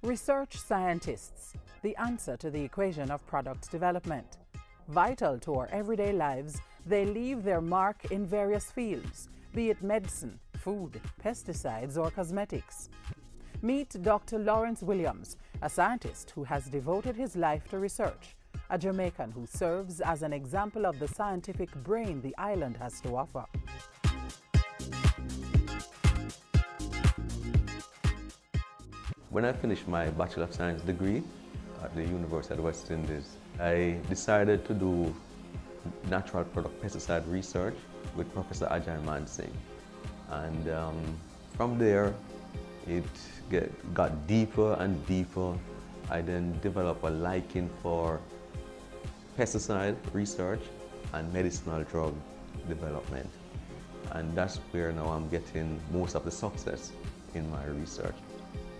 Research scientists, the answer to the equation of product development. Vital to our everyday lives, they leave their mark in various fields, be it medicine, food, pesticides, or cosmetics. Meet Dr. Lawrence Williams, a scientist who has devoted his life to research, a Jamaican who serves as an example of the scientific brain the island has to offer. When I finished my Bachelor of Science degree at the University of the West Indies, I decided to do natural product pesticide research with Professor Ajay Mansingh. And from there, it got deeper and deeper. I then developed a liking for pesticide research and medicinal drug development. And that's where now I'm getting most of the success in my research.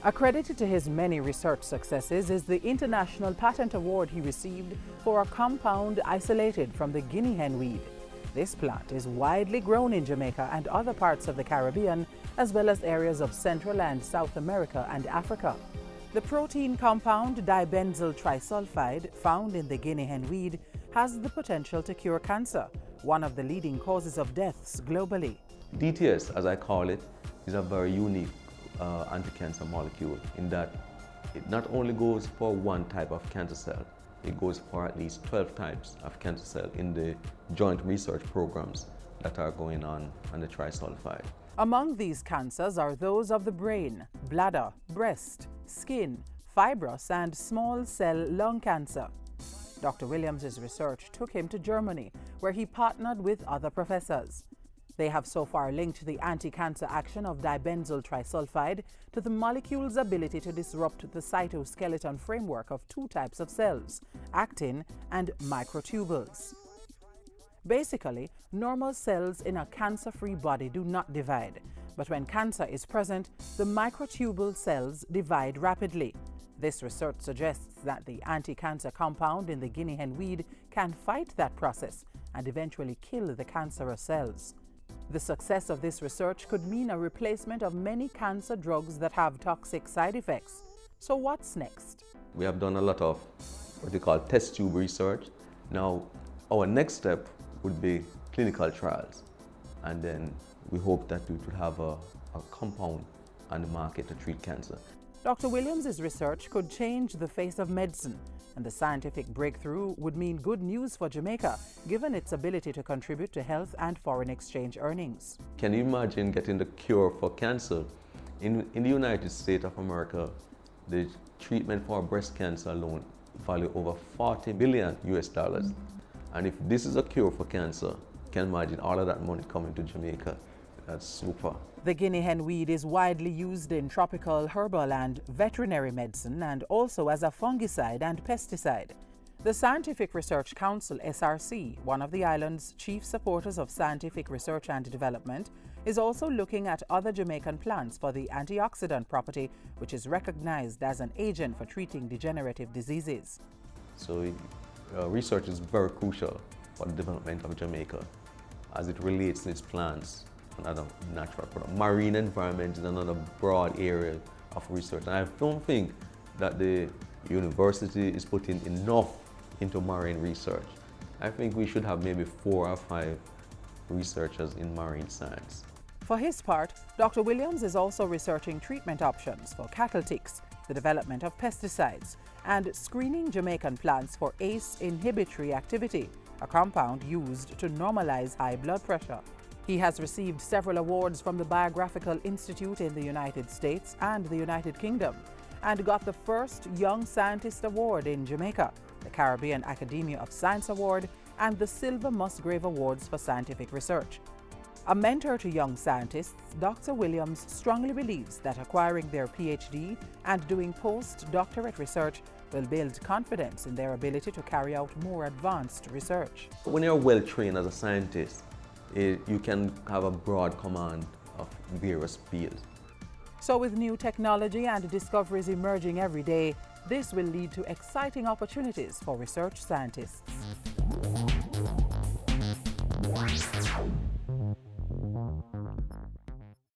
Accredited to his many research successes is the International Patent Award he received for a compound isolated from the guinea hen weed. This plant is widely grown in Jamaica and other parts of the Caribbean, as well as areas of Central and South America and Africa. The protein compound dibenzyl trisulfide found in the guinea hen weed has the potential to cure cancer, one of the leading causes of deaths globally. DTS, as I call it, is a very unique anti-cancer molecule in that it not only goes for one type of cancer cell, it goes for at least 12 types of cancer cell in the joint research programs that are going on the trisulfide. Among these cancers are those of the brain, bladder, breast, skin, fibrous and small cell lung cancer. Dr. Williams' research took him to Germany, where he partnered with other professors. They have so far linked the anti-cancer action of dibenzyl trisulfide to the molecule's ability to disrupt the cytoskeleton framework of two types of cells, actin and microtubules. Basically, normal cells in a cancer-free body do not divide, but when cancer is present, the microtubule cells divide rapidly. This research suggests that the anti-cancer compound in the guinea hen weed can fight that process and eventually kill the cancerous cells. The success of this research could mean a replacement of many cancer drugs that have toxic side effects. So what's next? We have done a lot of what they call test tube research. Now, our next step would be clinical trials. And then we hope that we could have a compound on the market to treat cancer. Dr. Williams' research could change the face of medicine, and the scientific breakthrough would mean good news for Jamaica, given its ability to contribute to health and foreign exchange earnings. Can you imagine getting the cure for cancer? In the United States of America, the treatment for breast cancer alone value over $40 billion US. And if this is a cure for cancer, you can imagine all of that money coming to Jamaica. That's super. The guinea hen weed is widely used in tropical, herbal and veterinary medicine, and also as a fungicide and pesticide. The Scientific Research Council, SRC, one of the island's chief supporters of scientific research and development, is also looking at other Jamaican plants for the antioxidant property, which is recognized as an agent for treating degenerative diseases. So research is very crucial for the development of Jamaica as it relates to its plants and other natural products. Marine environment is another broad area of research. And I don't think that the university is putting enough into marine research. I think we should have maybe 4 or 5 researchers in marine science. For his part, Dr. Williams is also researching treatment options for cattle ticks, the development of pesticides, and screening Jamaican plants for ACE inhibitory activity, a compound used to normalize high blood pressure. He has received several awards from the Biographical Institute in the United States and the United Kingdom, and got the first Young Scientist Award in Jamaica, the Caribbean Academia of Science Award, and the Silver Musgrave Awards for scientific research. A mentor to young scientists, Dr. Williams strongly believes that acquiring their PhD and doing postdoctorate research will build confidence in their ability to carry out more advanced research. When you're well trained as a scientist, you can have a broad command of various fields. So with new technology and discoveries emerging every day, this will lead to exciting opportunities for research scientists.